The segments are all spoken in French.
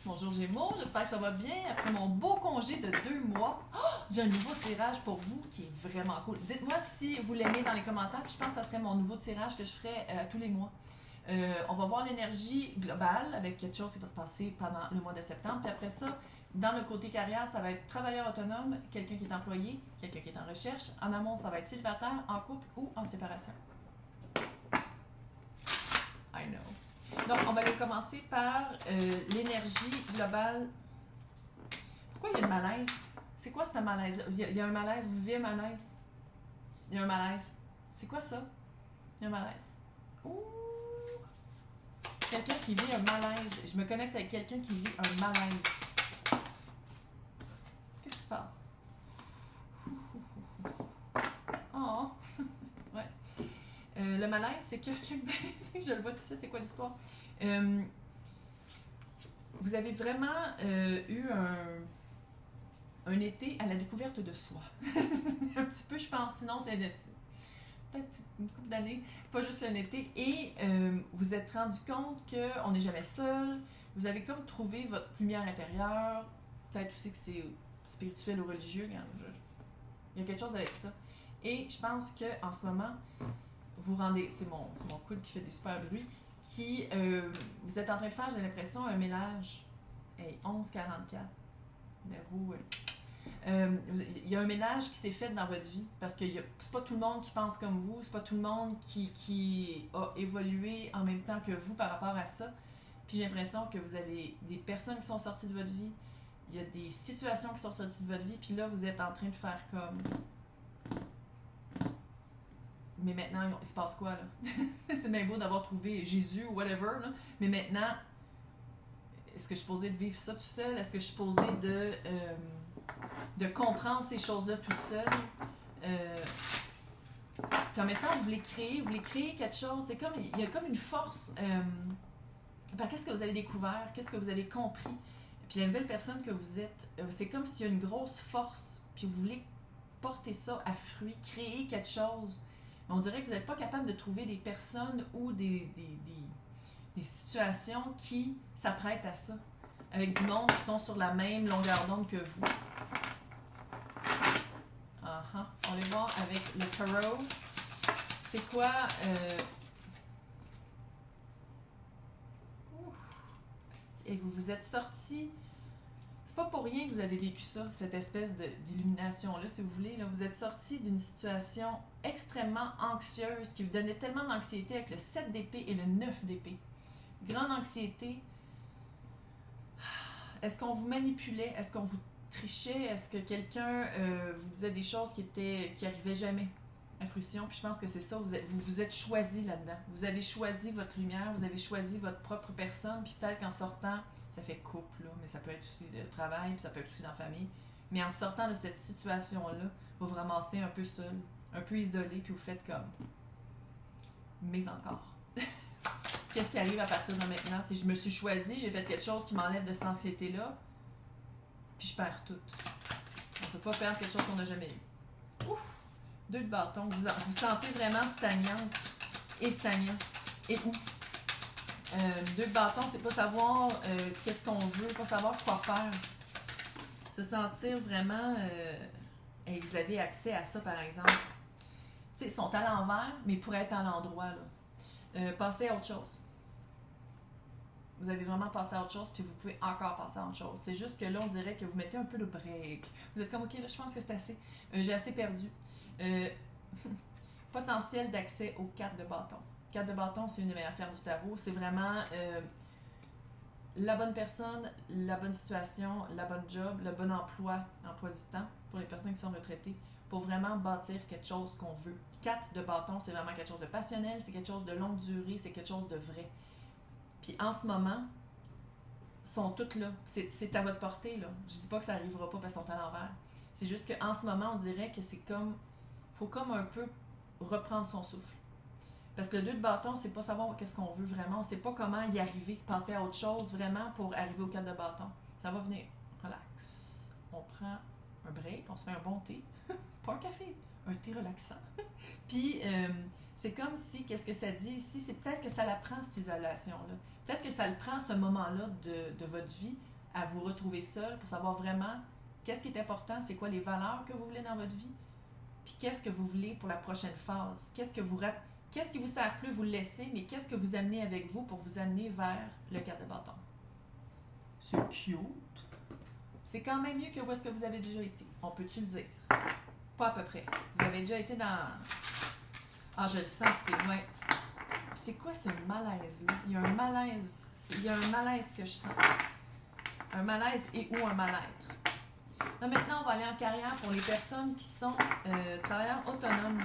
Bonjour Gémeaux, j'espère que ça va bien. Après mon beau congé de 2 mois, j'ai un nouveau tirage pour vous qui est vraiment cool. Dites-moi si vous l'aimez dans les commentaires, puis je pense que ça serait mon nouveau tirage que je ferais tous les mois. On va voir l'énergie globale avec quelque chose qui va se passer pendant le mois de septembre. Puis après ça, dans le côté carrière, ça va être travailleur autonome, quelqu'un qui est employé, quelqu'un qui est en recherche. En amont, ça va être célibataire, en couple ou en séparation. I know. Donc, on va aller commencer par l'énergie globale. Pourquoi il y a un malaise? C'est quoi ce malaise-là? Il y a un malaise, vous vivez un malaise? Il y a un malaise. C'est quoi ça? Il y a un malaise. Ouh! Quelqu'un qui vit un malaise. Je me connecte avec quelqu'un qui vit un malaise. Qu'est-ce qui se passe? Oh! Ouais. Le malaise, c'est que, je le vois tout de suite, c'est quoi l'histoire? Vous avez vraiment eu un été à la découverte de soi. Un petit peu, je pense, sinon c'est peut-être une couple d'années, pas juste un été. Et vous êtes rendu compte qu'on n'est jamais seul. Vous avez comme trouvé votre lumière intérieure. Peut-être aussi que c'est spirituel ou religieux. Il y a quelque chose avec ça. Et je pense qu'en ce moment, vous rendez, c'est mon coude qui fait des super bruits, vous êtes en train de faire, j'ai l'impression, un ménage. Hey, 1144. Le roux. Il y a un ménage qui s'est fait dans votre vie parce que c'est pas tout le monde qui pense comme vous, c'est pas tout le monde qui a évolué en même temps que vous par rapport à ça. Puis j'ai l'impression que vous avez des personnes qui sont sorties de votre vie, il y a des situations qui sont sorties de votre vie, puis là vous êtes en train de faire comme... Mais maintenant, il se passe quoi, là? C'est bien beau d'avoir trouvé Jésus ou whatever, là. Mais maintenant, est-ce que je suis posée de vivre ça tout seul? Est-ce que je suis posée de comprendre ces choses-là toute seule? Puis en même temps, vous voulez créer quelque chose. C'est comme, il y a comme une force. Qu'est-ce que vous avez découvert? Qu'est-ce que vous avez compris? Puis la nouvelle personne que vous êtes, c'est comme s'il y a une grosse force, puis vous voulez porter ça à fruit, créer quelque chose. On dirait que vous n'êtes pas capable de trouver des personnes ou des situations qui s'apprêtent à ça, avec du monde qui sont sur la même longueur d'onde que vous. On va voir avec le tarot. C'est quoi... Et vous vous êtes sortis... C'est pas pour rien que vous avez vécu ça, cette espèce d'illumination-là, si vous voulez. Là. Vous êtes sorti d'une situation extrêmement anxieuse qui vous donnait tellement d'anxiété avec le 7 d'épée et le 9 d'épée. Grande anxiété. Est-ce qu'on vous manipulait? Est-ce qu'on vous trichait? Est-ce que quelqu'un vous disait des choses qui arrivaient jamais à fruition? Puis je pense que c'est ça, vous vous êtes choisi là-dedans. Vous avez choisi votre lumière, vous avez choisi votre propre personne, puis peut-être qu'en sortant... Ça fait couple, là, mais ça peut être aussi de travail, puis ça peut être aussi dans la famille. Mais en sortant de cette situation-là, vous vous ramassez un peu seul, un peu isolé, puis vous faites comme... Mais encore. Qu'est-ce qui arrive à partir de maintenant? T'sais, je me suis choisie, j'ai fait quelque chose qui m'enlève de cette anxiété-là, puis je perds tout. On ne peut pas perdre quelque chose qu'on n'a jamais eu. Ouf! 2 de bâton. Vous sentez vraiment stagnante et stagnant. Et où? 2 de bâton, c'est pas savoir qu'est-ce qu'on veut, pas savoir quoi faire. Se sentir vraiment... et vous avez accès à ça, par exemple. Tu sais, ils sont à l'envers, mais ils pourraient être à l'endroit, là. Passez à autre chose. Vous avez vraiment passé à autre chose, puis vous pouvez encore passer à autre chose. C'est juste que là, on dirait que vous mettez un peu de break. Vous êtes comme, OK, là, je pense que c'est assez. J'ai assez perdu. Potentiel d'accès aux 4 de bâton. 4 de bâton, c'est une des meilleures cartes du tarot. C'est vraiment la bonne personne, la bonne situation, la bonne job, le bon emploi du temps pour les personnes qui sont retraitées, pour vraiment bâtir quelque chose qu'on veut. 4 de bâton, c'est vraiment quelque chose de passionnel, c'est quelque chose de longue durée, c'est quelque chose de vrai. Puis en ce moment, sont toutes là. C'est à votre portée, là. Je dis pas que ça arrivera pas parce qu'ils sont à l'envers. C'est juste qu'en ce moment, on dirait que c'est comme... faut comme un peu reprendre son souffle. Parce que le 2 de bâton, c'est pas savoir qu'est-ce qu'on veut vraiment. On sait pas comment y arriver, passer à autre chose vraiment pour arriver au 4 de bâton. Ça va venir. Relax. On prend un break, on se fait un bon thé. Pas un café, un thé relaxant. Puis, c'est comme si, qu'est-ce que ça dit ici? C'est peut-être que ça la prend, cette isolation-là. Peut-être que ça le prend, ce moment-là de votre vie, à vous retrouver seul pour savoir vraiment qu'est-ce qui est important, c'est quoi les valeurs que vous voulez dans votre vie, puis qu'est-ce que vous voulez pour la prochaine phase. Qu'est-ce qui vous sert plus, vous le laissez, mais qu'est-ce que vous amenez avec vous pour vous amener vers le 4 de bâton. C'est cute. C'est quand même mieux que où est-ce que vous avez déjà été. On peut-tu le dire? Pas à peu près. Vous avez déjà été dans... Ah, je le sens, c'est... Ouais. C'est quoi ce malaise-là? Il y a un malaise que je sens. Un malaise et ou un mal-être. Là, maintenant, on va aller en carrière pour les personnes qui sont travailleurs autonomes,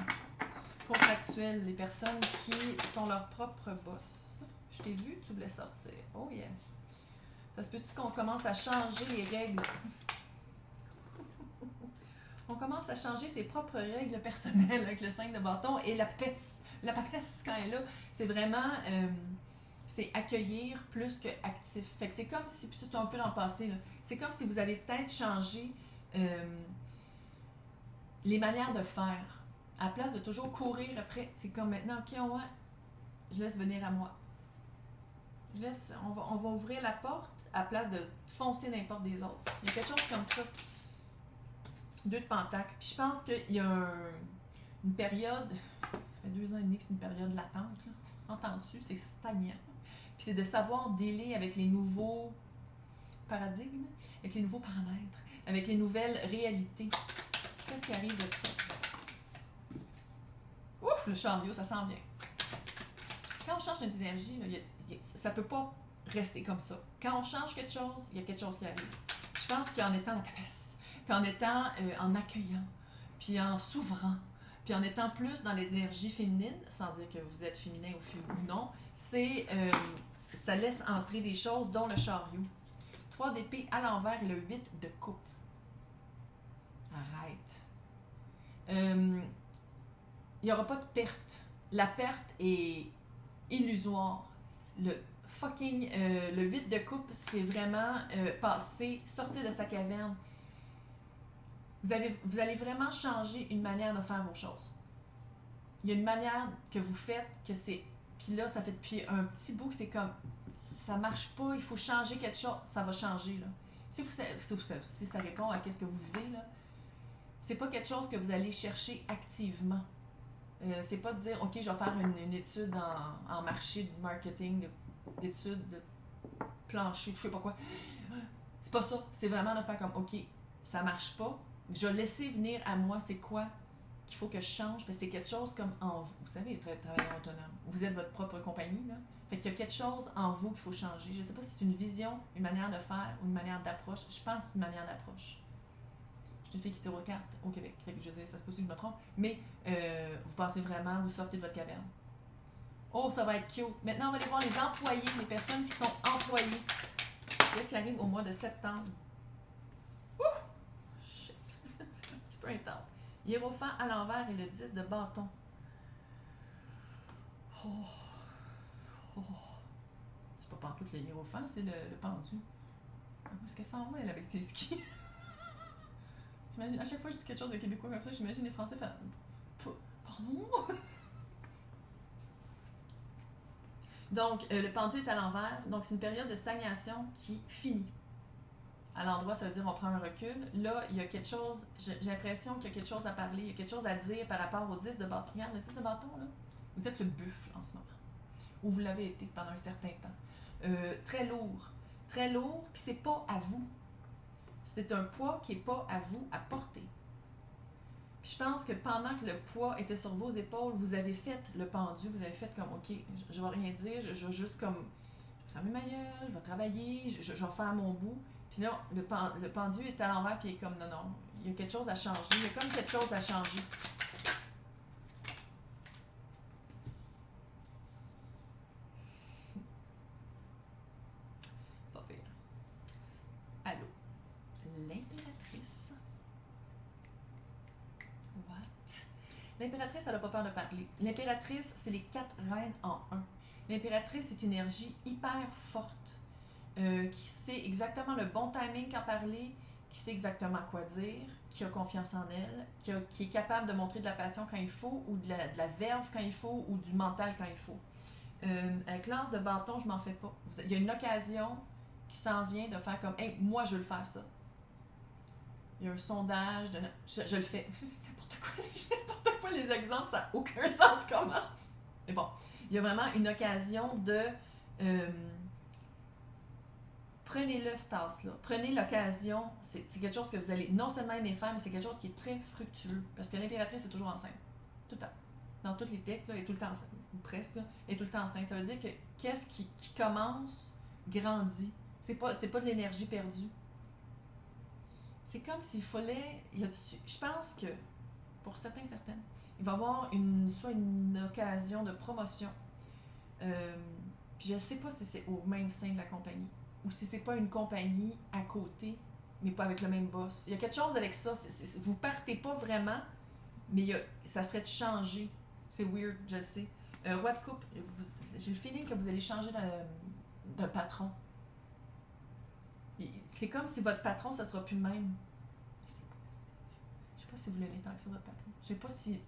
contractuels, les personnes qui sont leurs propres boss. Je t'ai vu, tu voulais sortir. Oh yeah. Ça se peut-tu qu'on commence à changer les règles? On commence à changer ses propres règles personnelles avec le 5 de bâton et la peste. La papesse, quand elle est là, c'est vraiment... c'est accueillir plus que actif. Fait que c'est comme si, puis c'est un peu dans le passé, là, c'est comme si vous avez peut-être changé les manières de faire. À la place de toujours courir après, c'est comme maintenant, ok, je laisse venir à moi. On va ouvrir la porte à la place de foncer n'importe des autres. Il y a quelque chose comme ça. 2 de pentacles. Puis je pense qu'il y a une période, ça fait 2 ans et demi que c'est une période latente, là. Entends-tu? C'est stagnant. Puis c'est de savoir dealer avec les nouveaux paradigmes, avec les nouveaux paramètres, avec les nouvelles réalités. Qu'est-ce qui arrive de ça? Ouf, le chariot, ça s'en vient. Quand on change notre énergie, là, ça peut pas rester comme ça. Quand on change quelque chose, il y a quelque chose qui arrive. Je pense qu'en étant la papesse, puis en étant en accueillant, puis en s'ouvrant, puis en étant plus dans les énergies féminines, sans dire que vous êtes féminin ou non, ça laisse entrer des choses, dont le chariot. 3 d'épée à l'envers et le 8 de coupe. Arrête. Il n'y aura pas de perte. La perte est illusoire. Le 8 de coupe, c'est vraiment sortir de sa caverne. Vous allez vraiment changer une manière de faire vos choses. Il y a une manière que vous faites que c'est... Puis là, ça fait depuis un petit bout que c'est comme... Ça marche pas, il faut changer quelque chose. Ça va changer, là. Si ça répond à ce que vous vivez, là, c'est pas quelque chose que vous allez chercher activement. C'est pas de dire, OK, je vais faire une étude en marché de marketing, d'études de plancher, je sais pas quoi. C'est pas ça. C'est vraiment de faire comme, OK, ça marche pas. Je vais laisser venir à moi, c'est quoi qu'il faut que je change, parce que c'est quelque chose comme en vous. Vous savez, les travailleurs autonomes. Vous êtes votre propre compagnie, là. Fait qu'il y a quelque chose en vous qu'il faut changer. Je sais pas si c'est une vision, une manière de faire ou une manière d'approche. Je pense que c'est une manière d'approche. Je suis une fille qui tire aux cartes au Québec. Fait que je veux dire, ça se peut aussi que je me trompe. Mais vous pensez vraiment, vous sortez de votre caverne. Oh, ça va être cute. Maintenant, on va aller voir les employés, les personnes qui sont employées. Qu'est-ce qui arrive au mois de septembre? Shit. C'est un petit peu intense. Hiérophant à l'envers et le 10 de bâton. Oh. Oh. C'est pas partout le hiérophant, c'est le pendu. Où est-ce qu'elle s'en va, elle, avec ses skis? J'imagine, à chaque fois que je dis quelque chose de québécois comme ça, j'imagine les Français faire... Pardon? Donc, le pendu est à l'envers. Donc, c'est une période de stagnation qui finit. À l'endroit, ça veut dire on prend un recul. Là, il y a quelque chose, j'ai l'impression qu'il y a quelque chose à parler, il y a quelque chose à dire par rapport au 10 de bâton. Regarde, le 10 de bâton, là. Vous êtes le buffle en ce moment. Ou vous l'avez été pendant un certain temps. Très lourd. Très lourd, puis c'est pas à vous. C'est un poids qui n'est pas à vous à porter. Puis je pense que pendant que le poids était sur vos épaules, vous avez fait le pendu, vous avez fait comme, OK, je vais rien dire, je vais juste comme, je vais fermer ma gueule, je vais travailler, je vais faire mon bout. Puis là, le pendu est à l'envers, puis il est comme, non, il y a quelque chose à changer, il y a comme quelque chose à changer. Pas pire. Allô? L'impératrice. What? L'impératrice, elle n'a pas peur de parler. L'impératrice, c'est les 4 reines en un. L'impératrice, c'est une énergie hyper forte, qui sait exactement le bon timing quand parler, qui sait exactement quoi dire, qui a confiance en elle, qui est capable de montrer de la passion quand il faut, ou de la verve quand il faut, ou du mental quand il faut. Avec l'anse de bâton, je m'en fais pas. Il y a une occasion qui s'en vient de faire comme, hey, moi, je veux le faire ça. Il y a un sondage, je le fais. N'importe quoi, les exemples, ça n'a aucun sens comment. Mais bon, il y a vraiment une occasion de... prenez-le, ce tasse-là. Prenez l'occasion. C'est quelque chose que vous allez non seulement aimer faire, mais c'est quelque chose qui est très fructueux. Parce que l'impératrice est toujours enceinte. Tout le temps. Dans toutes les decks, là, elle est tout le temps enceinte. Ou presque, là, elle est tout le temps enceinte. Ça veut dire que qu'est-ce qui commence, grandit. C'est pas de l'énergie perdue. C'est comme s'il fallait... Je pense que, pour certaines, il va y avoir soit une occasion de promotion. Puis je sais pas si c'est au même sein de la compagnie. Ou si c'est pas une compagnie à côté, mais pas avec le même boss. Il y a quelque chose avec ça. Vous partez pas vraiment, mais ça serait de changer. C'est weird, je le sais. Roi de coupe, j'ai le feeling que vous allez changer de patron. C'est comme si votre patron, ça sera plus le même. Je sais pas si vous l'aimez tant que ça, votre patron. Je sais pas si...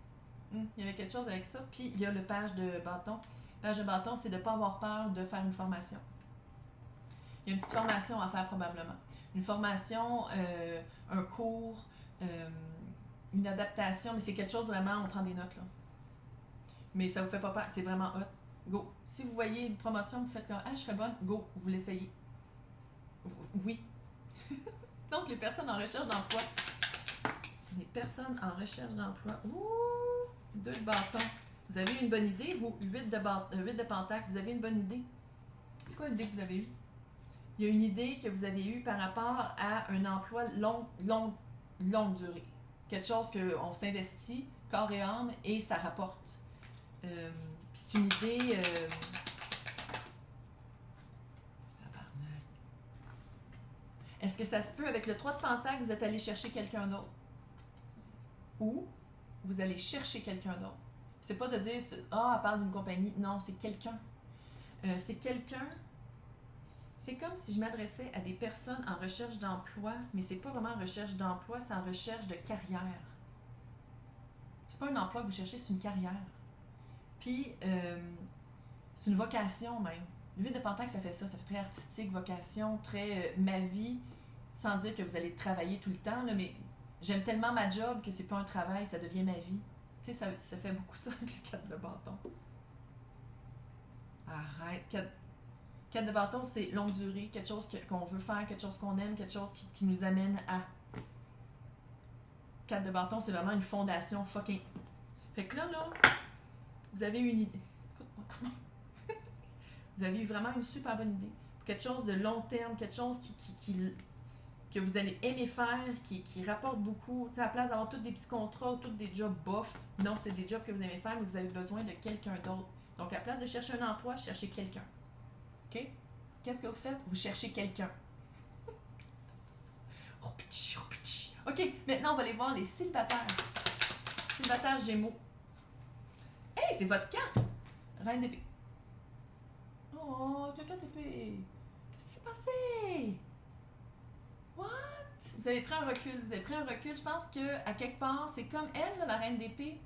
il y avait quelque chose avec ça. Puis il y a le page de bâton. Le page de bâton, c'est de ne pas avoir peur de faire une formation. Il y a une petite formation à faire probablement. Une formation, un cours, une adaptation, mais c'est quelque chose vraiment, on prend des notes là. Mais ça vous fait pas peur, c'est vraiment hot. Go. Si vous voyez une promotion, vous faites comme je serais bonne, go, vous l'essayez. Oui. Donc, les personnes en recherche d'emploi. Les personnes en recherche d'emploi. Ouh! 2 de bâton. Vous avez une bonne idée, vous? 8 de pentacle, vous avez une bonne idée. C'est quoi l'idée que vous avez eue? Il y a une idée que vous avez eue par rapport à un emploi longue durée. Quelque chose qu'on s'investit, corps et âme, et ça rapporte. C'est une idée... Est-ce que ça se peut, avec le 3 de pentacle, vous êtes allé chercher quelqu'un d'autre? Ou vous allez chercher quelqu'un d'autre? C'est pas de dire, elle parle d'une compagnie. Non, c'est quelqu'un. C'est quelqu'un... C'est comme si je m'adressais à des personnes en recherche d'emploi, mais c'est pas vraiment en recherche d'emploi, c'est en recherche de carrière. C'est pas un emploi que vous cherchez, c'est une carrière. Puis, c'est une vocation même. Le 8 de pentacle, ça fait ça. Ça fait très artistique, vocation, très ma vie, sans dire que vous allez travailler tout le temps, là, mais j'aime tellement ma job que c'est pas un travail, ça devient ma vie. Tu sais, ça fait beaucoup ça avec le 4 de bâton. Arrête. 4 de bâton, c'est longue durée, quelque chose qu'on veut faire, quelque chose qu'on aime, quelque chose qui nous amène à. 4 de bâton, c'est vraiment une fondation fucking. Fait que là, vous avez une idée. Écoute-moi. Vous avez eu vraiment une super bonne idée. Quelque chose de long terme, quelque chose que vous allez aimer faire, qui rapporte beaucoup. Tu sais, à la place d'avoir tous des petits contrats, tous des jobs bof, non, c'est des jobs que vous aimez faire, mais vous avez besoin de quelqu'un d'autre. Donc, à la place de chercher un emploi, cherchez quelqu'un. OK? Qu'est-ce que vous faites? Vous cherchez quelqu'un. OK, maintenant, on va aller voir les célibataires. Célibataires Gémeaux. Hey, c'est votre carte! Reine d'épée. Oh, quelqu'un d'épée. Qu'est-ce qui s'est passé? What? Vous avez pris un recul. Je pense que à quelque part, c'est comme elle, là, la reine d'épée.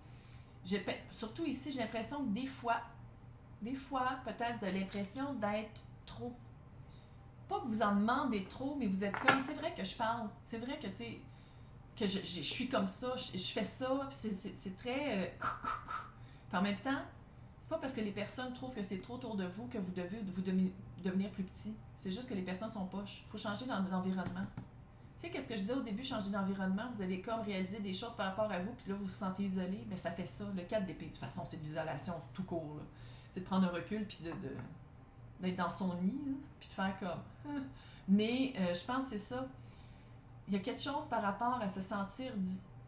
Surtout ici, j'ai l'impression que des fois, peut-être, vous avez l'impression d'être trop. Pas que vous en demandez trop, mais vous êtes comme, c'est vrai que je parle. C'est vrai que, tu sais, que je suis comme ça, je fais ça, puis c'est très... Puis en même temps, c'est pas parce que les personnes trouvent que c'est trop autour de vous que vous devez devenir plus petit. C'est juste que les personnes sont poches. Il faut changer d'environnement. Tu sais, qu'est-ce que je disais au début, changer d'environnement, vous avez comme réalisé des choses par rapport à vous, puis là, vous vous sentez isolé. Bien, ça fait ça. Le 4 d'épée, de toute façon, c'est de l'isolation tout court, là. C'est de prendre un recul, puis d'être dans son nid, là, puis de faire comme... Mais je pense que c'est ça. Il y a quelque chose par rapport à se sentir...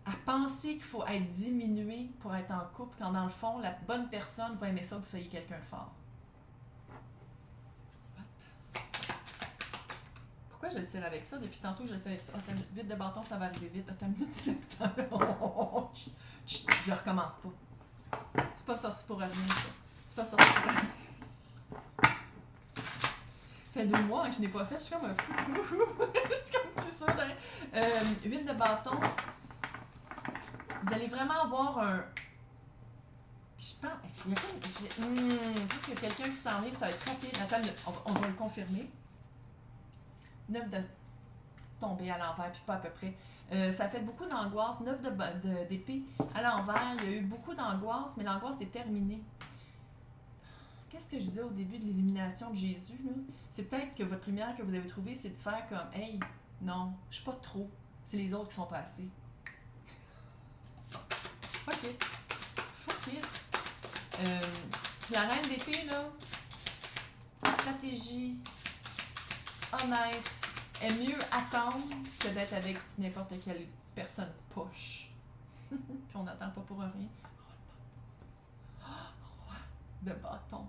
à penser qu'il faut être diminué pour être en couple, quand dans le fond, la bonne personne va aimer ça que vous soyez quelqu'un de fort. What? Pourquoi je le tire avec ça? Depuis tantôt, je le fais avec ça. Attends, 8 de bâton, ça va arriver vite. Attends une minute. Je le recommence pas. C'est pas sorti pour rien, ça. C'est pas sorti pour rien. Ça fait 2 mois que je n'ai pas fait. Je suis comme un peu... je suis comme plus sûre de... 8 de bâton. Vous allez vraiment avoir un... Je pense... Il y a comme... Parce qu'il y a quelqu'un qui s'en vient, ça va être rapide. Attends, on va le confirmer. 9 de tomber à l'envers, puis pas à peu près. Ça fait beaucoup d'angoisse. 9 d'épée à l'envers. Il y a eu beaucoup d'angoisse, mais l'angoisse est terminée. Qu'est-ce que je disais au début de l'illumination de Jésus, là? C'est peut-être que votre lumière que vous avez trouvée, c'est de faire comme « Hey, non, je suis pas trop. C'est les autres qui sont pas assez. » Fuck it. Fuck it. La reine d'épée, là, stratégie, honnête, est mieux attendre que d'être avec n'importe quelle personne poche. Puis on n'attend pas pour rien. Roi de bâton.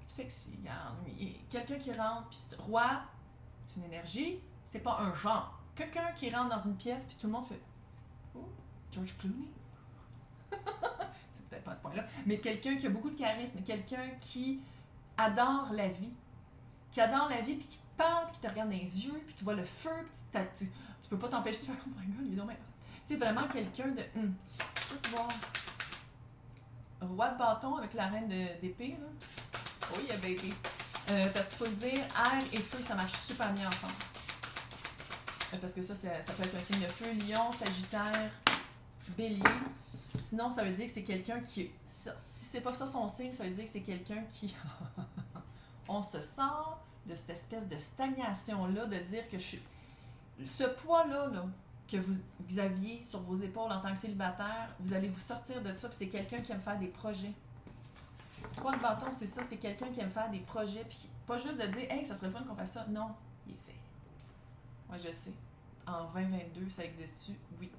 Sexy, regarde. Quelqu'un qui rentre, puis roi, c'est une énergie, c'est pas un genre. Quelqu'un qui rentre dans une pièce, puis tout le monde fait « Oh, George Clooney? » Peut-être pas à ce point-là, mais quelqu'un qui a beaucoup de charisme, quelqu'un qui adore la vie, puis qui te parle, puis qui te regarde dans les yeux, puis tu vois le feu, puis tu peux pas t'empêcher de faire « Oh my God, il est donc bien... » Tu sais, vraiment quelqu'un de... Juste voir. Roi de bâton avec la reine d'épée, là. Oh yeah, baby. Parce qu'il faut le dire, air et feu, ça marche super bien ensemble. Parce que ça peut être un signe de feu, lion, sagittaire, bélier. Sinon, ça veut dire que c'est quelqu'un qui... Si c'est pas ça son signe, ça veut dire que c'est quelqu'un qui... On se sort de cette espèce de stagnation-là, de dire que je suis... Ce poids-là, là, que vous aviez sur vos épaules en tant que célibataire, vous allez vous sortir de ça, puis c'est quelqu'un qui aime faire des projets. 3 de bâton, c'est ça, c'est quelqu'un qui aime faire des projets, puis pas juste de dire « Hey, ça serait fun qu'on fasse ça ». Non, il est fait. Moi, je sais. En 2022, ça existe-tu? Oui.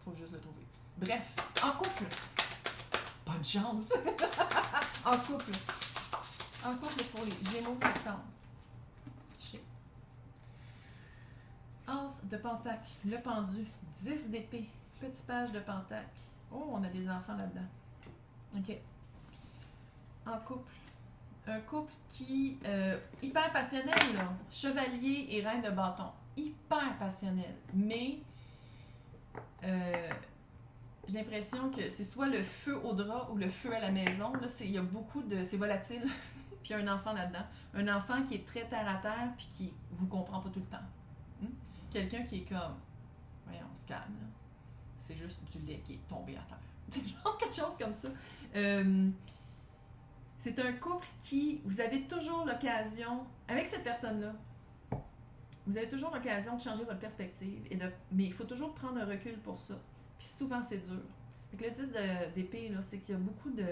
Faut juste le trouver. Bref, en couple. Bonne chance. En couple. En couple pour les Gémeaux de septembre. As de pentacle, le pendu, 10 d'épée, petit page de pentacle. Oh, on a des enfants là-dedans. OK. En couple. Un couple qui... hyper passionnel, là. Chevalier et reine de bâton. Hyper passionnel. Mais... j'ai l'impression que c'est soit le feu au drap ou le feu à la maison. Là, il y a beaucoup de... C'est volatile. Puis il y a un enfant là-dedans. Un enfant qui est très terre-à-terre puis qui vous comprend pas tout le temps. Quelqu'un qui est comme... Voyons, on se calme, là. C'est juste du lait qui est tombé à terre. C'est genre quelque chose comme ça. C'est un couple qui... Vous avez toujours l'occasion... Avec cette personne-là, vous avez toujours l'occasion de changer votre perspective. Mais il faut toujours prendre un recul pour ça. Puis souvent, c'est dur. Fait que le 10 d'épée, là, c'est qu'il y a beaucoup de...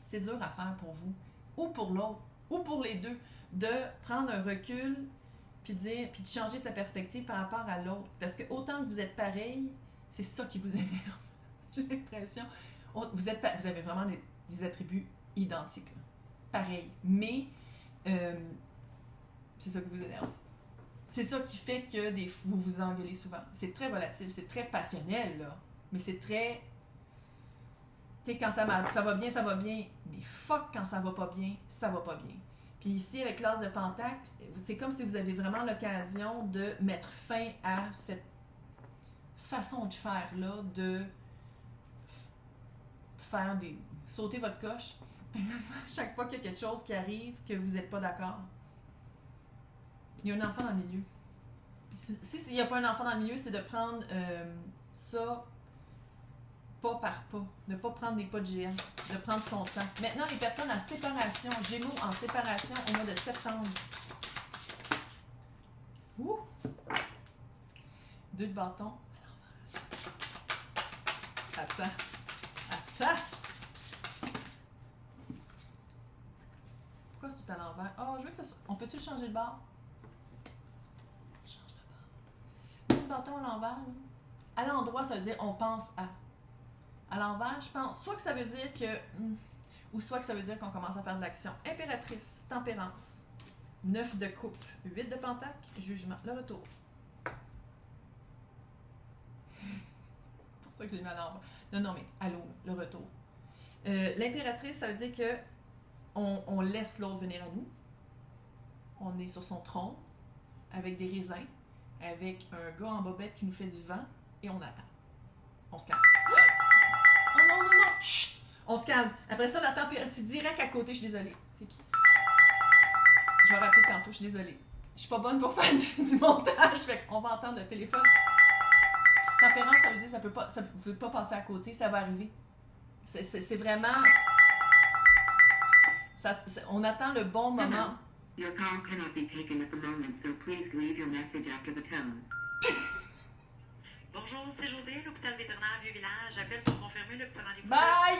C'est dur à faire pour vous. Ou pour l'autre. Ou pour les deux. De prendre un recul... puis de changer sa perspective par rapport à l'autre. Parce que autant que vous êtes pareil, c'est ça qui vous énerve. J'ai l'impression. Vous avez vraiment des attributs identiques. Là. Pareil. Mais c'est ça qui vous énerve. C'est ça qui fait que vous vous engueulez souvent. C'est très volatile, c'est très passionnel, là. Mais c'est très... Tu sais, quand ça va bien, ça va bien. Mais fuck, quand ça va pas bien, ça va pas bien. Puis ici, avec l'as de pentacle, c'est comme si vous avez vraiment l'occasion de mettre fin à cette façon de faire-là, de faire sauter votre coche chaque fois qu'il y a quelque chose qui arrive que vous n'êtes pas d'accord. Il y a un enfant dans le milieu. Si il n'y a pas un enfant dans le milieu, c'est de prendre ça pas par pas, de ne pas prendre des pas de géant, de prendre son temps. Maintenant, les personnes en séparation, Gémeaux en séparation au mois de septembre. Ouh! 2 de bâton. Attends! Pourquoi c'est tout à l'envers? Oh, je veux que ça soit... On peut-tu le changer de bord? Change de bord. 2 de bâton à l'envers. À l'endroit, ça veut dire on pense à. À l'envers, je pense, soit que ça veut dire que... ou soit que ça veut dire qu'on commence à faire de l'action. Impératrice, tempérance. 9 de coupe. 8 de pentacle, jugement. Le retour. C'est pour ça que je l'ai mis à l'envers. Non, mais allô, le retour. L'impératrice, ça veut dire que on laisse l'autre venir à nous. On est sur son trône, avec des raisins, avec un gars en bobette qui nous fait du vent, et on attend. On se calme. Oh non! Chut! On se calme. Après ça, la température, c'est direct à côté, je suis désolée. C'est qui? Je vais rappeler tantôt, je suis désolée. Je suis pas bonne pour faire du montage, fait qu'on va entendre le téléphone. Tempérance, ça veut dire ça peut pas passer à côté, ça va arriver. C'est vraiment... on attend le bon moment. Your call cannot be taken at the moment, so please leave your message after the tone. Bonjour, c'est Josée, l'hôpital vétérinaire Vieux-Village. J'appelle pour confirmer le petit rendez-vous. Bye!